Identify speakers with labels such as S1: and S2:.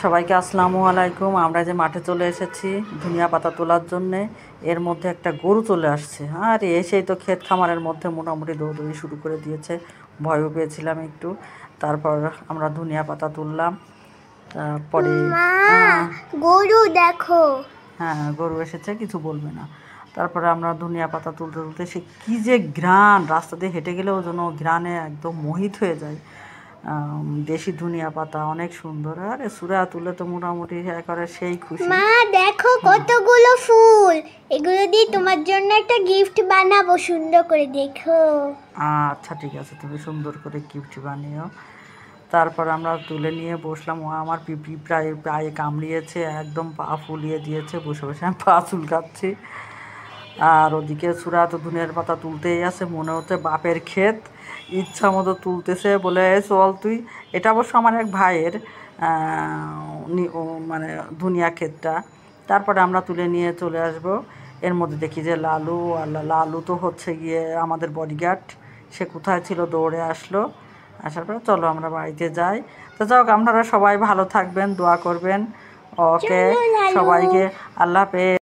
S1: সবাইকে আসসালামু আলাইকুম। আমরা যে মাঠে চলে এসেছি ধনিয়া পাতা তোলার জন্যে, এর মধ্যে একটা গরু চলে আসছে। আর এসেই তো ক্ষেত খামারের মধ্যে মোটামুটি দৌড়দৌড়ি শুরু করে দিয়েছে। ভয়ও পেয়েছিলাম একটু। তারপর আমরা ধনিয়া পাতা তুললাম। তারপরে
S2: গরু দেখো,
S1: হ্যাঁ গরু এসেছে, কিছু বলবে না। তারপরে আমরা ধনিয়া পাতা তুলতে তুলতে সে কী যে ঘ্রাণ, রাস্তা দিয়ে হেঁটে গেলেও যেন ঘ্রাণে একদম মোহিত হয়ে যায়। দেশি ধনিয়া পাতা অনেক সুন্দর। আরে সুরা তুলে তো মোটামুটি একেবারে সেই খুশি।
S2: মা দেখো কতগুলো ফুল, এগুলো দিয়ে তোমার জন্য একটা গিফট বানাবো, সুন্দর করে দেখো।
S1: আচ্ছা ঠিক আছে, তুমি সুন্দর করে গিফট বানিও। তারপর আমরা তুলে নিয়ে বসলাম। ও আমার পিঁপড়ি প্রায় প্রায় কামড়িয়েছে, একদম পা ফুলিয়ে দিয়েছে। বসে বসে আমি পা চুলকাচ্ছি। আর ওদিকে সুরা তো ধনিয়ার পাতা তুলতেই আছে, মনে হচ্ছে বাপের ক্ষেত, ইচ্ছা মতো তুলতেছে। বলে চল তুই। এটা অবশ্য আমার এক ভাইয়ের মানে ধনিয়া ক্ষেতটা। তারপরে আমরা তুলে নিয়ে চলে আসব। এর মধ্যে দেখি যে লালু, আর লালু তো হচ্ছে গিয়ে আমাদের বডিগার্ড, সে কোথায় ছিল দৌড়ে আসলো। আসার পরে চলো আমরা বাড়িতে যাই। তো যাও, আপনারা সবাই ভালো থাকবেন, দোয়া করবেন। ওকে,
S2: চলো লালু।
S1: সবাইকে আল্লাহ হাফেজ।